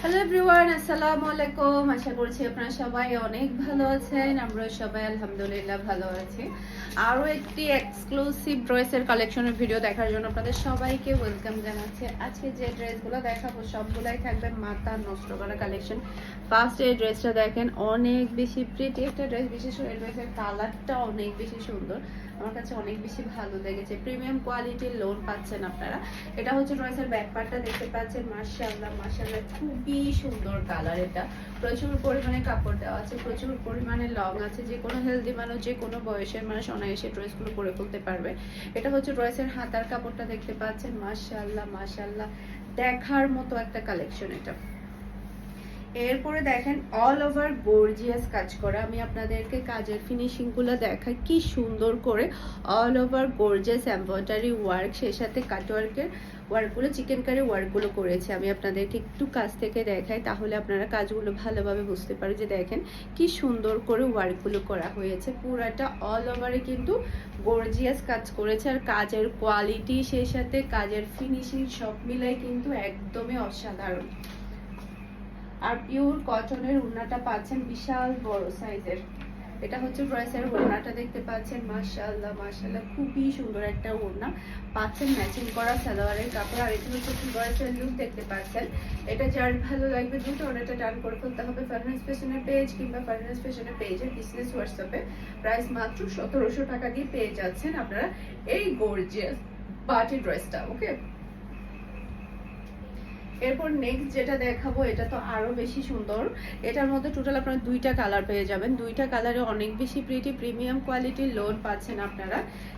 Hello everyone, আসসালামু আলাইকুম। আশা করছি আপনারা সবাই অনেক ভালো আছেন। আমরা সবাই আলহামদুলিল্লাহ ভালো আছি। আরও একটি এক্সক্লুসিভ ড্রেসের কালেকশনের ভিডিও দেখার জন্য আপনাদের সবাইকে ওয়েলকাম জানাচ্ছি। আজকে যে ড্রেসগুলো দেখাবো সবগুলাই থাকবে মাথা নষ্ট করা কালেকশন। ফার্স্ট এই ড্রেসটা দেখেন, অনেক বেশি প্রিটি একটা ড্রেস, বিশেষ করে এই ড্রেসের কালারটা অনেক বেশি সুন্দর, আমার কাছে অনেক বেশি ভালো লেগেছে। প্রিমিয়াম কোয়ালিটির লোন পাচ্ছেন আপনারা। এটা হচ্ছে ড্রেসের ব্যাক পার্টটা দেখতে পাচ্ছেন, মাশাআল্লাহ মাশাআল্লাহ খুবই সুন্দর কালার। এটা প্রচুর পরিমাণে কাপড় দেওয়া আছে, প্রচুর পরিমাণে লং আছে, যে কোনো হেলদি মানুষ, যে কোনো বয়সের মানুষ অনায়াসে ড্রেসগুলো পরে ফেলতে পারবে। এটা হচ্ছে ড্রেসের হাতার কাপড়টা দেখতে পাচ্ছেন, মাশাআল্লাহ মাশাআল্লাহ দেখার মতো একটা কালেকশন এটা। এরপরে দেখেন অল ওভার গর্জিয়াস কাজ করা। আমি আপনাদেরকে কাজের ফিনিশিং গুলো দেখাই, কি সুন্দর করে all over gorgeous embroidery work, সেই সাথে কাটওয়ার্কের ওয়ার্কগুলো, চিকেন কারি ওয়ার্কগুলো করেছে। আমি আপনাদেরকে একটু কাছ থেকে দেখাই, তাহলে আপনারা কাজগুলো ভালোভাবে বুঝতে পারেন। যে দেখেন কি সুন্দর করে ওয়ার্কগুলো করা হয়েছে, পুরাটা অল ওভারে কিন্তু গর্জিয়াস কাজ করেছে। আর কাজের কোয়ালিটি, সেই সাথে কাজের ফিনিশিং সব মিলাই কিন্তু একদমই অসাধারণ। আর পিওর কটনের ওড়নাটা পাচ্ছেন বিশাল বড় সাইজের। এটা হচ্ছে ড্রেসের ওড়নাটা দেখতে পাচ্ছেন, মাশাআল্লাহ মাশাআল্লাহ খুবই সুন্দর একটা ওড়না পাচ্ছেন, ম্যাচিং করা সালোয়ারের কাপড়। আর এটা হচ্ছে ড্রেসের লুক দেখতে পাচ্ছেন। এটা যার ভালো লাগবে দ্রুত অর্ডারটা ডান করে ফেলতে হবে ফারহানাস ফ্যাশনের পেজ কিংবা ফারহানাস ফ্যাশনের পেজের বিজনেস হোয়াটসঅ্যাপে। প্রাইস মাত্র 1700 টাকা দিয়ে পেয়ে যাচ্ছেন আপনারা এই গর্জিয়াস পার্টি ড্রেসটা। ওকে, এরপর নেক্সট যেটা দেখাবো, এটা তো আরো বেশি সুন্দর। এটার মধ্যে টোটাল আপনারা দুইটা কালার পেয়ে যাবেন, দুইটা কালারে অনেক বেশি প্রিটি, প্রিমিয়াম কোয়ালিটির লোন পাচ্ছেন আপনারা।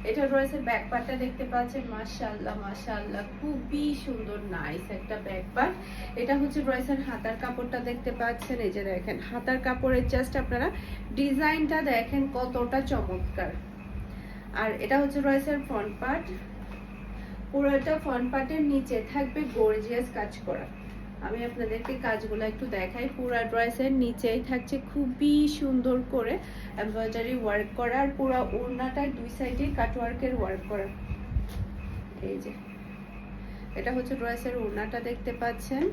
এটা রয়েছে ব্যাক পার্টটা দেখতে পাচ্ছেন, মাশাআল্লাহ মাশাআল্লাহ খুবই সুন্দর নাইস একটা ব্যাক পার্ট। এটা হচ্ছে ড্রেসের হাতার কাপড়টা দেখতে পাচ্ছেন, এই যে দেখেন হাতার কাপড়ের জাস্ট আপনারা ডিজাইনটা দেখেন কতটা চমৎকার। আর এটা হচ্ছে ড্রেসের ফ্রন্ট পার্ট, পুরোটা ফ্রন্ট পার্টের নিচে থাকবে গর্জিয়াস কাজ করা। আমি আপনাদেরকে কাজগুলো একটু দেখাই। পুরো ড্রেসের নিচেই থাকছে খুবই সুন্দর করে এমব্রয়ডারি ওয়ার্ক করা, আর পুরো ওড়নাটার দুই সাইডে কাটওয়ার্কের ওয়ার্ক করা। এই যে এটা হচ্ছে ড্রেসের ওড়নাটা দেখতে পাচ্ছেন,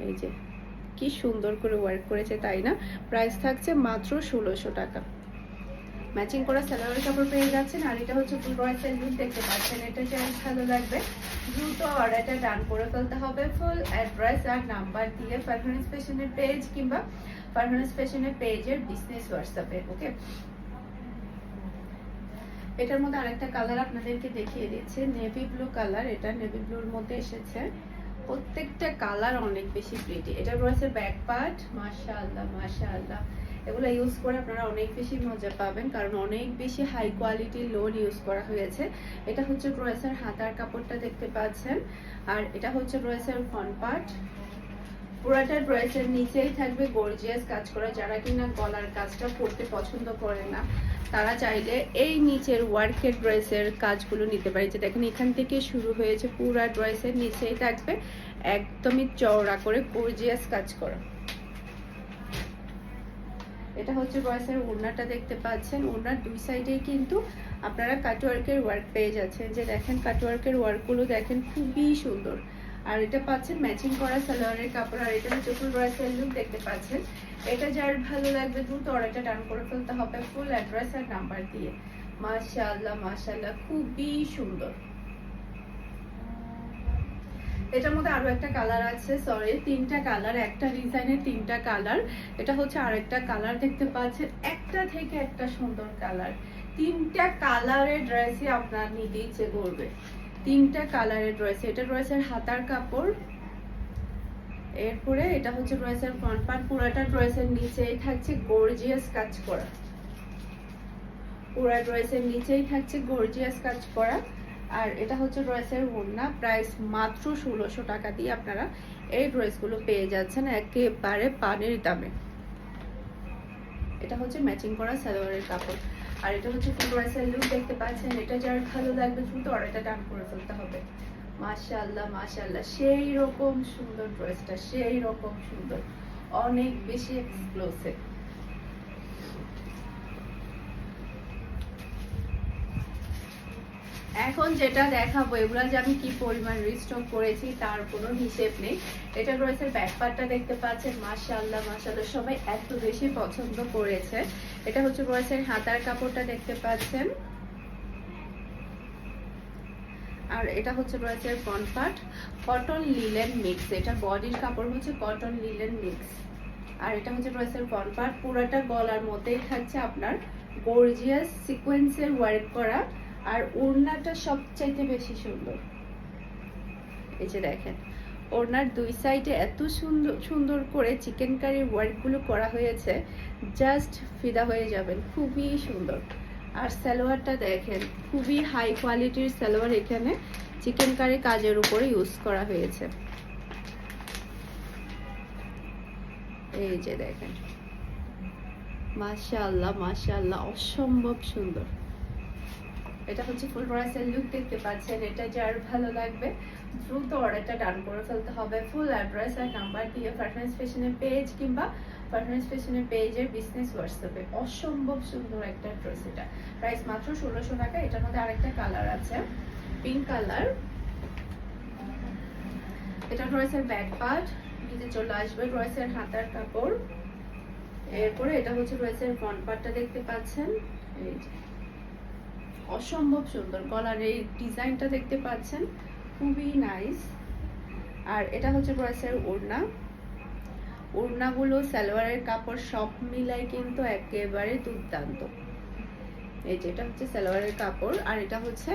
এই যে কি সুন্দর করে ওয়ার্ক করেছে, তাই না? প্রাইস থাকছে মাত্র 1600 টাকা। ম্যাচিং করা সালোয়ারের কাপড় পেয়ে যাচ্ছেন। আর এটা হচ্ছে ফুল ড্রেসের লুক দেখতে পাচ্ছেন। এটা যে ভালো লাগবে দ্রুত অর্ডারটা ডান করে ফেলতে হবে। ফুল অ্যাড্রেস আর নাম্বার দিয়ে ফারহানাস ফ্যাশনের পেজ কিংবা ফারহানাস ফ্যাশনের পেজের বিজনেস হোয়াটসঅ্যাপে। ওকে, এটার মধ্যে আরেকটা কালার আপনাদেরকে দেখিয়ে দিচ্ছে, নেভি ব্লু কালার। এটা নেভি ব্লুর মধ্যে এসেছে, প্রত্যেকটা কালার অনেক বেশি প্রিটি। এটা রয়েছে ব্যাক পার্ট, মাশাআল্লাহ মাশাআল্লাহ এগুলো ইউজ করে আপনারা অনেক বেশি মজা পাবেন, কারণ অনেক বেশি হাই কোয়ালিটির লোন ইউজ করা হয়েছে। এটা হচ্ছে ড্রেসের হাতার কাপড়টা দেখতে পাচ্ছেন। আর এটা হচ্ছে ড্রেসের ফ্রন্ট পার্ট, পুরাটা ড্রেসের নিচেই থাকবে গর্জিয়াস কাজ করা। যারা কিনা গলার কাজটা করতে পছন্দ করে না, তারা চাইলে এই নিচের ওয়ার্কের ড্রেসের কাজগুলো নিতে পারে। যে দেখেন এখান থেকে শুরু হয়েছে, পুরা ড্রেসের নিচেই থাকবে একদমই চওড়া করে গর্জিয়াস কাজ করা। এটা হচ্ছে ড্রেসের ওড়নাটা দেখতে পাচ্ছেন, ওড়নার দুই সাইডেই কিন্তু আপনারা কাটওয়ার্কের ওয়ার্ক পেয়ে যাচ্ছেন। যে দেখেন কাটওয়ার্কের ওয়ার্কগুলো দেখেন খুবই সুন্দর। আর এটা পাচ্ছেন ম্যাচিং করা সালোয়ারের কাপড়। আর এটা হচ্ছে ফুল ড্রেসের লুক দেখতে পাচ্ছেন। এটা যার ভালো লাগবে দ্রুত অর্ডারটা ডান করে ফেলতে হবে ফুল অ্যাড্রেস আর নাম্বার দিয়ে। মাশাআল্লাহ মাশাআল্লাহ খুবই সুন্দর। এটার মধ্যে আরো একটা কালার আছে, সরি তিনটা কালার, একটা ডিজাইনের তিনটা কালার। এটা হচ্ছে আরেকটা কালার দেখতে পাচ্ছেন, একটা থেকে একটা সুন্দর কালার। তিনটা কালারের ড্রেসই আপনার নিতে ইচ্ছে করবে, তিনটা কালারের ড্রেস। এটা ড্রেসের হাতার কাপড়, এরপরে এটা হচ্ছে ড্রেসের ফ্রন্ট পার্ট। পুরাটা ড্রেসের নিচেই থাকছে গর্জিয়াস কাজ করা, পুরা ড্রেসের নিচেই থাকছে গর্জিয়াস কাজ করা। আর এটা হচ্ছে ড্রেসের ওড়না। প্রাইস মাত্র 1600 টাকা দিয়ে আপনারা এই ড্রেসগুলো পেয়ে যাচ্ছেন একেবারে পানির দামে। এটা হচ্ছে ম্যাচিং করা সালোয়ারের কাপড়। আর এটা হচ্ছে ফুল ড্রেসের লুক দেখতে পাচ্ছেন। এটা যার ভালো লাগবে দ্রুত অর্ডারটা ডান করে ফেলতে হবে। মাশাআল্লাহ মাশাআল্লাহ সেই রকম সুন্দর ড্রেসটা, সেই রকম সুন্দর, অনেক বেশি এক্সক্লুসিভ। এখন যেটা দেখাবো এগুলা যে আমি কি পরিমাণ রিস্টক করেছি তার কোনো হিসেব নেই। এটা রয়েছে ব্যাক পার্টটা দেখতে পাচ্ছেন, মাশাআল্লাহ মাশাআল্লাহ সবাই এত বেশি পছন্দ করেছে। এটা হচ্ছে রয়েছে হাতার কাপড়টা দেখতে পাচ্ছেন, আর এটা হচ্ছে রয়েছে front part cotton linen mix. এটা বডির কাপড় হচ্ছে কটন লিলেন মিক্স, আর এটা হচ্ছে রয়েছে ফ্রন্ট পার্ট। পুরোটা গলার মধ্যেই থাকছে আপনার গর্জিয়াস সিকোয়েন্সের ওয়ার্ক করা, আর ওড়নাটা সবচাইতে বেশি সুন্দর। এই যে দেখেন ওড়নার দুই সাইডে এত সুন্দর সুন্দর করে চিকেন কারি ওয়ার্কগুলো করা হয়েছে, জাস্ট ফিদা হয়ে যাবেন, খুবই সুন্দর। আর সালোয়ারটা দেখেন খুবই হাই কোয়ালিটির সালোয়ার, এখানে চিকেন কারি কাজের উপরে ইউজ করা হয়েছে। এই যে দেখেন মাশাআল্লাহ মাশাআল্লাহ অসম্ভব সুন্দর। এটা হচ্ছে ফুল ড্রেসের লুক দেখতে পাচ্ছেন। এটা যার ভালো লাগবে দ্রুত অর্ডারটা ডান করে ফেলতে হবে। ফুল অ্যাড্রেস আর নাম্বার দিয়ে ফারহানাস ফ্যাশনের পেজ কিংবা ফারহানাস ফ্যাশনের পেজের বিজনেস হোয়াটসঅ্যাপে। অসম্ভব সুন্দর একটা ড্রেস, এটা প্রাইস মাত্র 1600 টাকা। এটার মধ্যে আরেকটা কালার আছে পিঙ্ক কালার। এটা ড্রেসের ব্যাক পার্ট, নিচে চলে আসবে ড্রেসের হাতার কাপড়। এরপরে এটা হচ্ছে ড্রেসের ফ্রন্ট পার্টটা দেখতে পাচ্ছেন, এই যে অসম্ভব সুন্দর। গলার এই ডিজাইনটা দেখতে পাচ্ছেন খুবই নাইস। আর এটা হচ্ছে ড্রেসের ওড়না। ওড়নাগুলো সালোয়ারের কাপড় সব মিলাই কিন্তু একেবারে দুর্দান্ত। এই যে এটা হচ্ছে সালোয়ারের কাপড়, আর এটা হচ্ছে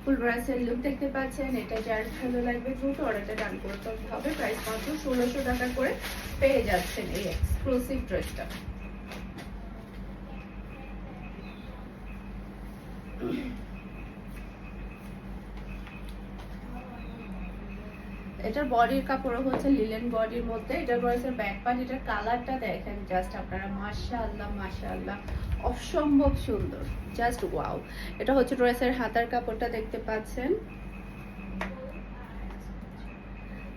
ফুল ড্রেসের লুক দেখতে পাচ্ছেন। এটা যার ভালো লাগবে দ্রুত অর্ডারটা ডান করতে হবে। প্রাইস মাত্র 1600 টাকা করে পেয়ে যাচ্ছেন এই এক্সক্লুসিভ ড্রেসটা। এটার বডির কাপড় হচ্ছে লিলেন বডির মধ্যে। এটা রয়েছে ব্যাক পার্ট। এটার কালারটা দেখেন জাস্ট আপনারা, মাশাআল্লাহ মাশাআল্লাহ অসম্ভব সুন্দর, জাস্ট ওয়াও। এটা হচ্ছে ড্রেসের হাতার কাপড়টা দেখতে পাচ্ছেন,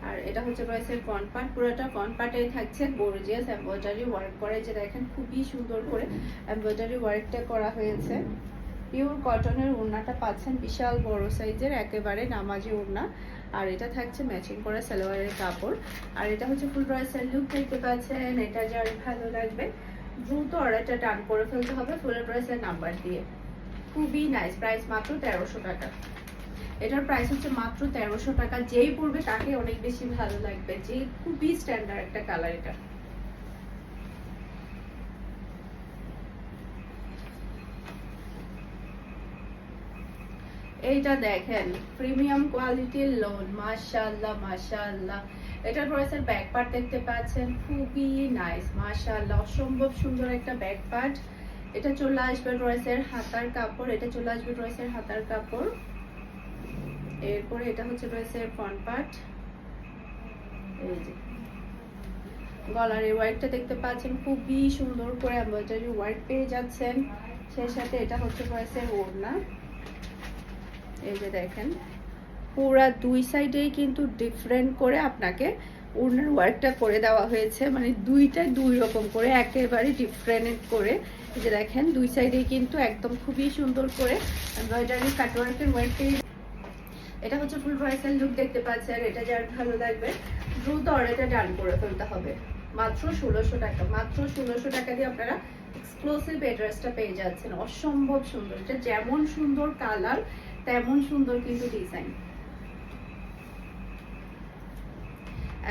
আর এটা হচ্ছে ড্রেসের ফ্রন্ট পার্ট। পুরোটা ফ্রন্ট পার্টেই থাকছে গর্জিয়াস এমব্রয়ডারি ওয়ার্ক করে, যে দেখেন খুবই সুন্দর করে এমব্রয়ডারি ওয়ার্কটা করা হয়েছে। পিওর কটনের ওড়নাটা পাচ্ছেন, বিশাল বড় সাইজের একেবারে নামাজি ওড়না, আর এটা থাকছে ম্যাচিং করা সালোয়ারের কাপড়। আর এটা হচ্ছে ফুল ড্রেসের লুক দেখতে পাচ্ছেন। এটা যার ভালো লাগবে দ্রুত অর্ডারটা ডান করে ফেলতে হবে ফুল ড্রেসের নাম্বার দিয়ে। খুবই নাইস, প্রাইস মাত্র 1300 টাকা। এটার প্রাইস হচ্ছে মাত্র 1300 টাকা। যেই পড়বে তাকে অনেক বেশি ভালো লাগবে, যে খুবই স্ট্যান্ডার্ড একটা কালার এটা। এইটা দেখেন প্রিমিয়াম কোয়ালিটির লোন, মাশাআল্লাহ মাশাআল্লাহ। এটা ড্রেসের ব্যাক পার্ট দেখতে পাচ্ছেন, খুবই নাইস মাশাআল্লাহ অসম্ভব সুন্দর একটা ব্যাক পার্ট। এটা চলে আসবে ড্রেসের হাতার কাপড়। এটা চলে আসবে ড্রেসের হাতার কাপড়। এরপরে এটা হচ্ছে ড্রেসের ফ্রন্ট পার্ট। এই যে গলার এই ওয়ার্কটা দেখতে পাচ্ছেন, খুবই সুন্দর করে এমব্রয়ডারি ওয়ার্ক পেয়ে যাচ্ছেন। সেই সাথে এটা হচ্ছে ড্রেসের ওড়না। এই যে দেখেন পুরা দুই সাইডেই কিন্তু ডিফারেন্ট করে আপনাকে ওড়নার ওয়ার্কটা করে দেওয়া হয়েছে, মানে দুইটা দুই রকম করে একেবারে ডিফারেন্ট করে। এই যে দেখেন দুই সাইডেই কিন্তু একদম খুবই সুন্দর করে এমব্রয়ডারি কাটওয়ার্কের ওয়ার্ক। এটা হচ্ছে ফুল ড্রেসের লুক দেখতে পাচ্ছেন। এটা যার ভালো লাগবে দ্রুত অর্ডারটা ডান করে ফেলতে হবে। মাত্র 1600 টাকা, মাত্র 1600 টাকা দিয়ে আপনারা এক্সক্লুসিভ এই ড্রেসটা পেয়ে যাচ্ছেন। অসম্ভব সুন্দর, এটা যেমন সুন্দর কালার তেমন সুন্দর কিন্তু ডিজাইন।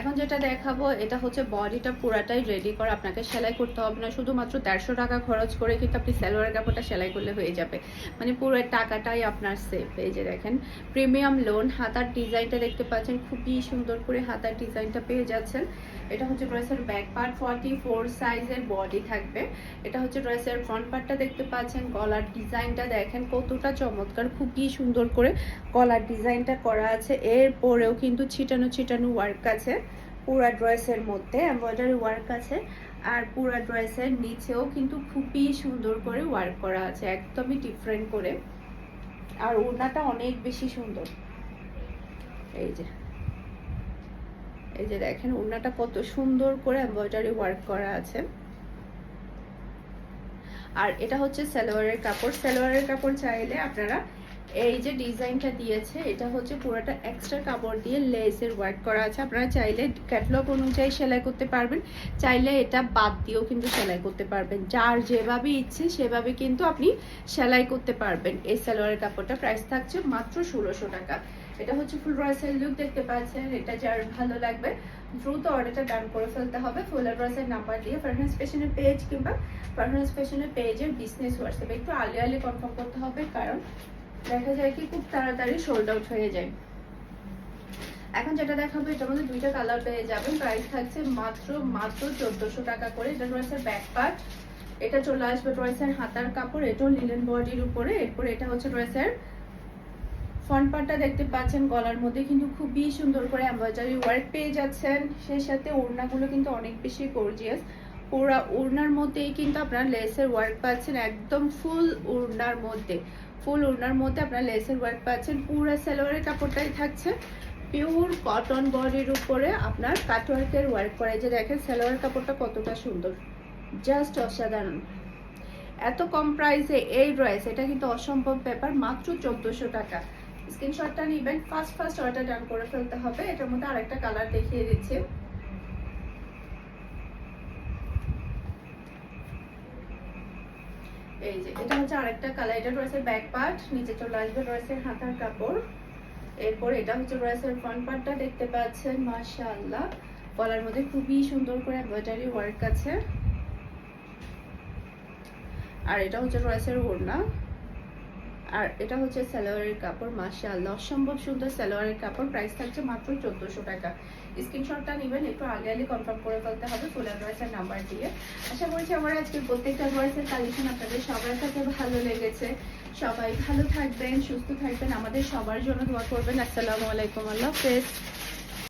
এখন যেটা দেখাবো এটা হচ্ছে বডিটা পুরাটাই রেডি করা, আপনাকে সেলাই করতে হবে না। শুধুমাত্র 150 টাকা খরচ করে কিন্তু আপনি সালোয়ার কাপড়টা সেলাই করলে হয়ে যাবে, মানে পুরো টাকাটাই আপনার সেফ। এই যে দেখেন প্রিমিয়াম লোন। হাতার ডিজাইনটা দেখতে পাচ্ছেন, খুবই সুন্দর করে হাতার ডিজাইনটা পেয়ে যাচ্ছেন। এটা হচ্ছে ড্রেসের ব্যাক পার্ট, 44 সাইজের বডি থাকবে। এটা হচ্ছে ড্রেসের ফ্রন্ট পার্টটা দেখতে পাচ্ছেন। গলার ডিজাইনটা দেখেন কতটা চমৎকার, খুবই সুন্দর করে গলার ডিজাইনটা করা আছে। এরপরেও কিন্তু ছিটানো ছিটানো ওয়ার্ক আছে পুরা ড্রেসের মধ্যে, এমব্রয়ডারি ওয়ার্ক আছে। আর পুরা ড্রেসের নিচেও কিন্তু খুবই সুন্দর করে ওয়ার্ক করা আছে, একদমই ডিফারেন্ট করে। আর ওড়নাটা অনেক বেশি সুন্দর। এই যে দেখেন ওড়নাটা কত সুন্দর করে এমব্রয়ডারি ওয়ার্ক করা আছে। আর এটা হচ্ছে সালোয়ারের কাপড়। সালোয়ারের কাপড় চাইলে আপনারা এই যে ডিজাইনটা দিয়েছে এটা হচ্ছে পুরোটা এক্সট্রা কাপড় দিয়ে লেসের ওয়ার্ক করা আছে। আপনারা চাইলে ক্যাটালগ অনুযায়ী সেলাই করতে পারবেন, চাইলে এটা বাদ দিয়েও কিন্তু সেলাই করতে পারবেন। যার যেভাবে ইচ্ছে সেভাবে কিন্তু আপনি সেলাই করতে পারবেন। এই সালোয়ারের কাপড়টা প্রাইস থাকছে মাত্র 1600 টাকা। এটা হচ্ছে ফুল ড্রেসের লুক দেখতে পাচ্ছেন। এটা যার ভালো লাগবে দ্রুত অর্ডারটা ডান করে ফেলতে হবে। ফুল ড্রেসের নাম্বার দিয়ে ফারহানাস ফ্যাশনের পেজ কিংবা ফারহানাস ফ্যাশনের পেজের বিজনেস হোয়াটসঅ্যাপে একটু আর্লি কনফার্ম করতে হবে, কারণ দেখা যায় কি খুব তাড়াতাড়ি সোল্ড আউট হয়ে যায়। এখন যেটা দেখাবো এটার মধ্যে দুইটা কালার পেয়ে যাবেন। প্রাইস থাকছে মাত্র 1400 টাকা করে। এটা রয়েছে ব্যাক পার্ট, এটা চলে আসবে ড্রেসের হাতার কাপড়, এটাও লিনেন বডির উপরে। এরপরে এটা হচ্ছে ড্রেসের ফ্রন্ট পার্টটা দেখতে পাচ্ছেন, গলার মধ্যে কিন্তু খুবই সুন্দর করে এমব্রয়ডারি ওয়ার্ক পেয়ে যাচ্ছেন। সেই সাথে ওড়নাগুলো কিন্তু অনেক বেশি গর্জিয়াস। পুরা ওড়নার মধ্যেই কিন্তু আপনারা লেসের ওয়ার্ক পাচ্ছেন, একদম ফুল ওড়নার মধ্যে। ফুল ওড়নার মধ্যে আপনারা লেসের ওয়ার্ক পাচ্ছেন। পুরো সালোয়ারের কাপড়টাই থাকছে পিওর কটন বডির উপরে আপনার কাটওয়ার্কের ওয়ার্ক করা। যে দেখেন সালোয়ার কাপড়টা কতটা সুন্দর, জাস্ট অসাধারণ। এত কম প্রাইসে এই ড্রেস, এটা কিন্তু অসম্ভব ব্যাপার। মাত্র 1400 টাকা। স্ক্রিনশটটা নেবেন, ফার্স্ট অর্ডার ডান করে ফেলতে হবে। এটার মধ্যে আরেকটা কালার দেখিয়ে দিচ্ছি। এই যে এটা হচ্ছে আরেকটা কালার। এটা ড্রেসের ব্যাক পার্ট, নিচে চলে আসবে ড্রেসের হাতার কাপড়। এরপর এটা হচ্ছে ড্রেসের ফ্রন্ট পার্টটা দেখতে পাচ্ছেন, মাশাআল্লাহ। গলার মধ্যে খুবই সুন্দর করে এমব্রয়ডারি ওয়ার্ক আছে। আর এটা হচ্ছে ড্রেসের ওড়না, আর এটা হচ্ছে সালোয়ারের কাপড়। মাশাআল্লাহ, অসম্ভব সুন্দর সালোয়ারের কাপড়। প্রাইস থাকছে মাত্র 1400 টাকা। স্ক্রিনশটটা নেবেন, একটু আগে কনফার্ম করে ফেলতে হবে ফুল অ্যাড্রেসের নাম্বার দিয়ে। আশা করছি আমার আজকের প্রত্যেকটা ড্রেসের কালেকশন আপনাদের সবার কাছে ভালো লেগেছে। সবাই ভালো থাকবেন, সুস্থ থাকবেন, আমাদের সবার জন্য দোয়া করবেন। আসসালামু আলাইকুম, আল্লাহ হাফেজ।